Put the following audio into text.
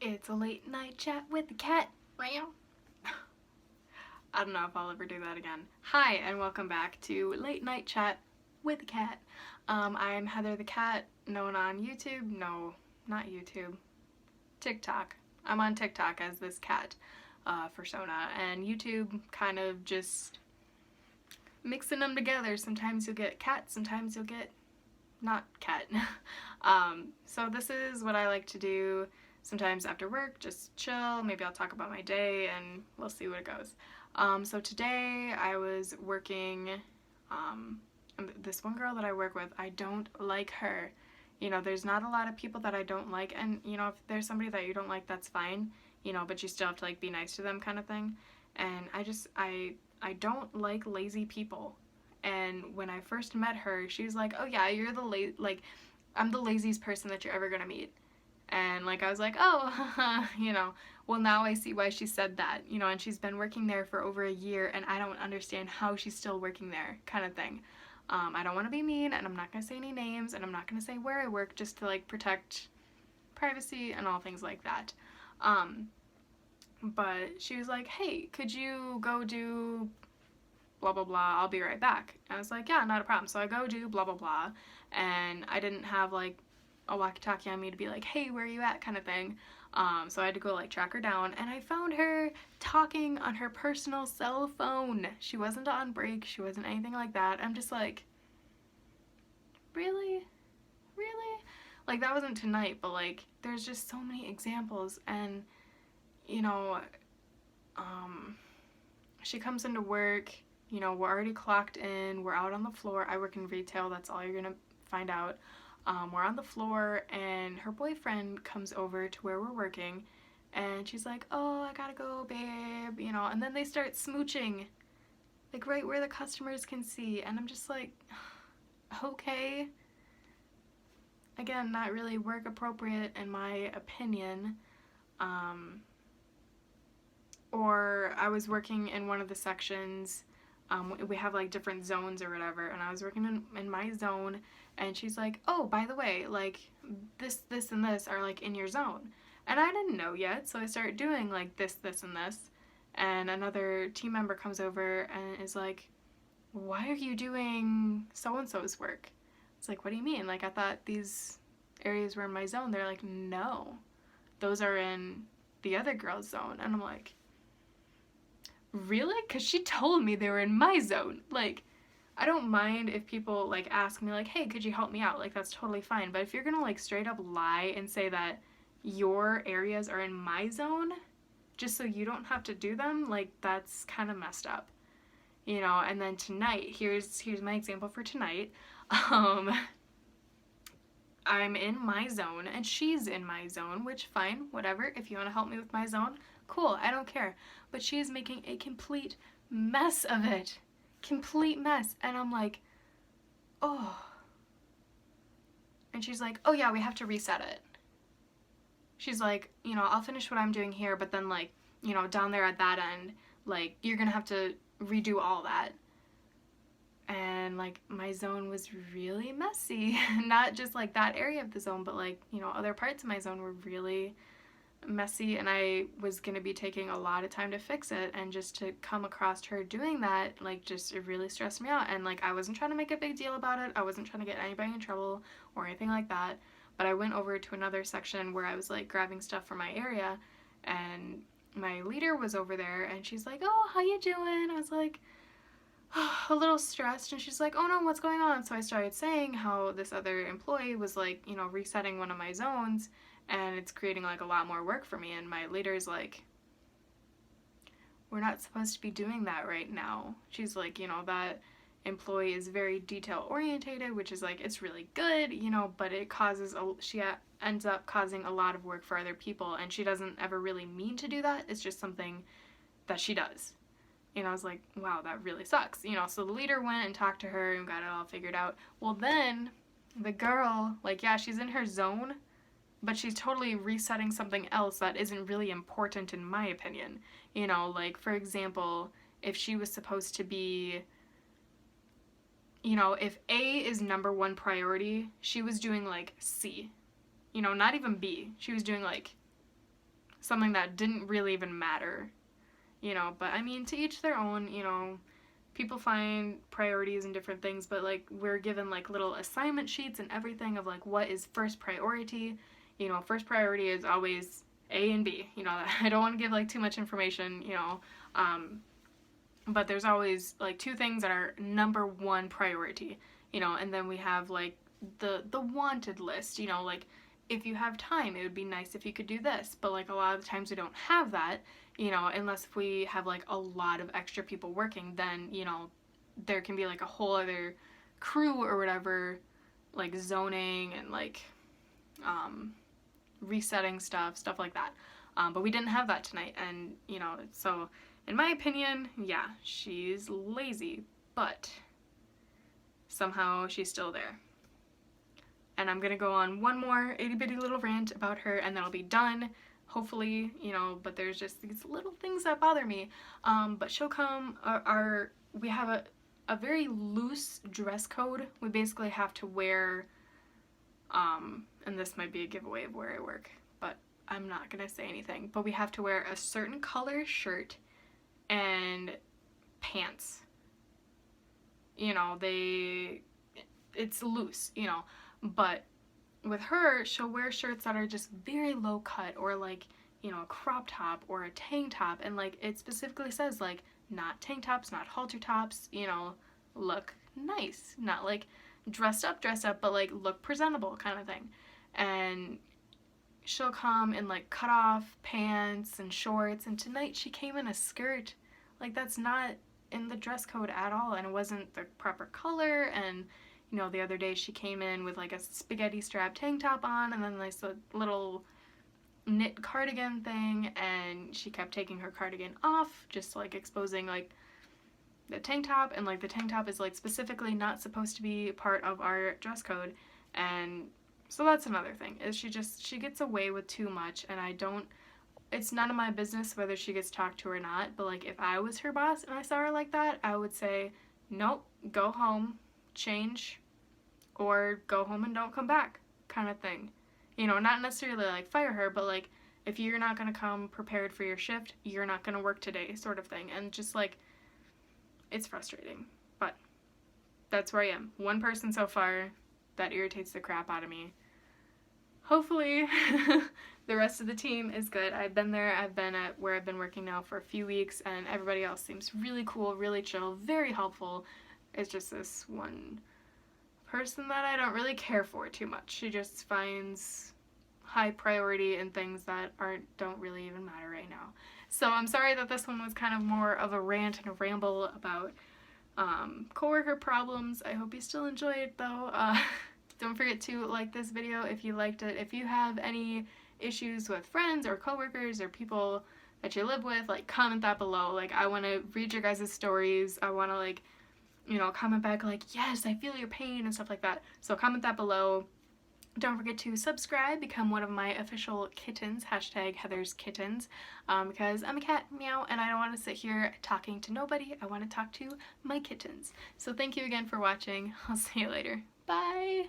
It's a late night chat with the cat. I don't know if I'll ever do that again. Hi, and welcome back to Late Night Chat with the Cat. I'm Heather the Cat, known on YouTube. No, not YouTube. TikTok. I'm on TikTok as this cat persona, and YouTube kind of just mixing them together. Sometimes you'll get cat, sometimes you'll get not cat. So this is what I like to do sometimes after work, just chill. Maybe I'll talk about my day and we'll see what it goes. So today I was working, this one girl that I work with, I don't like her. You know, there's not a lot of people that I don't like, and you know, if there's somebody that you don't like, that's fine, you know, but you still have to like be nice to them kind of thing. And I don't like lazy people. And when I first met her, she was like, oh yeah, you're the I'm the laziest person that you're ever gonna meet. And like I was like, oh, you know, well now I see why she said that, you know, and she's been working there for over a year and I don't understand how she's still working there, kind of thing. I don't want to be mean, and I'm not going to say any names, and I'm not going to say where I work, just to like protect privacy and all things like that. But she was like, hey, could you go do blah blah blah, I'll be right back. And I was like, yeah, not a problem. So I go do blah blah blah, and I didn't have like a walkie-talkie on me to be like, hey, where are you at, kind of thing. So I had to go like track her down, and I found her talking on her personal cell phone. She wasn't on break, she wasn't anything like that. I'm just like, really? Really? Like, that wasn't tonight, but like there's just so many examples. And you know, she comes into work, you know, we're already clocked in, we're out on the floor. I work in retail, that's all you're gonna find out. We're on the floor, and her boyfriend comes over to where we're working, and she's like, oh, I gotta go, babe, you know, and then they start smooching, like right where the customers can see, and I'm just like, okay. Again, not really work appropriate in my opinion. Or I was working in one of the sections, we have like different zones or whatever, and I was working in my zone, and she's like, oh, by the way, like this and this are like in your zone, and I didn't know yet, so I started doing like this and this, and another team member comes over and is like, why are you doing so-and-so's work? It's like, what do you mean? Like, I thought these areas were in my zone. They're like, no, those are in the other girl's zone. And I'm like, really? Because she told me they were in my zone. Like, I don't mind if people like ask me like, hey, could you help me out? Like, that's totally fine. But if you're gonna like straight up lie and say that your areas are in my zone just so you don't have to do them, like, that's kind of messed up, you know. And then tonight, here's my example for tonight. I'm in my zone and she's in my zone, which fine, whatever. If you want to help me with my zone, cool, I don't care. But she is making a complete mess of it. Complete mess. And I'm like, oh. And she's like, oh yeah, we have to reset it. She's like, you know, I'll finish what I'm doing here, but then like, you know, down there at that end, like, you're gonna have to redo all that. And like, my zone was really messy. Not just like that area of the zone, but like, you know, other parts of my zone were really messy, and I was gonna be taking a lot of time to fix it, and just to come across her doing that, like, just, it really stressed me out. And like, I wasn't trying to make a big deal about it, I wasn't trying to get anybody in trouble or anything like that, but I went over to another section where I was like grabbing stuff for my area, and my leader was over there, and she's like, oh, how you doing? I was like, a little stressed, and she's like, oh no, what's going on? So I started saying how this other employee was like, you know, resetting one of my zones, and it's creating like a lot more work for me. And my leader's like, we're not supposed to be doing that right now. She's like, you know, that employee is very detail orientated, which is like, it's really good, you know, but it causes she ends up causing a lot of work for other people, and she doesn't ever really mean to do that. It's just something that she does. And I was like, wow, that really sucks, you know. So the leader went and talked to her and got it all figured out. Well, then the girl, like, yeah, she's in her zone, but she's totally resetting something else that isn't really important in my opinion. You know, like, for example, if she was supposed to be, you know, if A is number one priority, she was doing like C. You know, not even B. She was doing like something that didn't really even matter, you know. But I mean, to each their own, you know. People find priorities in different things, but like we're given like little assignment sheets and everything of like what is first priority. You know, first priority is always A and B. You know, I don't want to give like too much information, you know, but there's always like two things that are number one priority, you know, and then we have like the wanted list, you know, like if you have time, it would be nice if you could do this, but like a lot of the times we don't have that, you know, unless if we have like a lot of extra people working, then, you know, there can be like a whole other crew or whatever, like zoning and like resetting stuff like that. But we didn't have that tonight, and, you know, so in my opinion, yeah, she's lazy, but somehow she's still there. And I'm gonna go on one more itty bitty little rant about her, and then I'll be done, hopefully, you know, but there's just these little things that bother me. But she'll come, we have a very loose dress code. We basically have to wear, and this might be a giveaway of where I work, but I'm not gonna say anything, but we have to wear a certain color shirt and pants. You know, it's loose, you know, but with her, she'll wear shirts that are just very low cut, or like, you know, a crop top or a tank top, and like it specifically says like not tank tops, not halter tops, you know, look nice, not like dressed up, but like look presentable kind of thing. And she'll come in like cut off pants and shorts, and tonight she came in a skirt. Like that's not in the dress code at all, and it wasn't the proper color. And you know, the other day she came in with like a spaghetti strap tank top on, and then like a little knit cardigan thing, and she kept taking her cardigan off, just like exposing like the tank top, and like the tank top is like specifically not supposed to be part of our dress code. And so that's another thing, is she gets away with too much, and it's none of my business whether she gets talked to or not, but like if I was her boss and I saw her like that, I would say, nope, go home, change, or go home and don't come back, kind of thing. You know, not necessarily like fire her, but like if you're not going to come prepared for your shift, you're not going to work today, sort of thing. And just like, it's frustrating, but that's where I am. One person so far that irritates the crap out of me. Hopefully the rest of the team is good. I've been at where I've been working now for a few weeks, and everybody else seems really cool, really chill, very helpful. It's just this one person that I don't really care for too much. She just finds high priority in things that don't really even matter right now. So I'm sorry that this one was kind of more of a rant and a ramble about coworker problems. I hope you still enjoy it though. Don't forget to like this video if you liked it. If you have any issues with friends or coworkers or people that you live with, like comment that below. Like I want to read your guys' stories. I want to like, you know, comment back like, yes, I feel your pain and stuff like that. So comment that below. Don't forget to subscribe, become one of my official kittens, #HeathersKittens, because I'm a cat, meow, and I don't want to sit here talking to nobody. I want to talk to my kittens. So thank you again for watching. I'll see you later. Bye!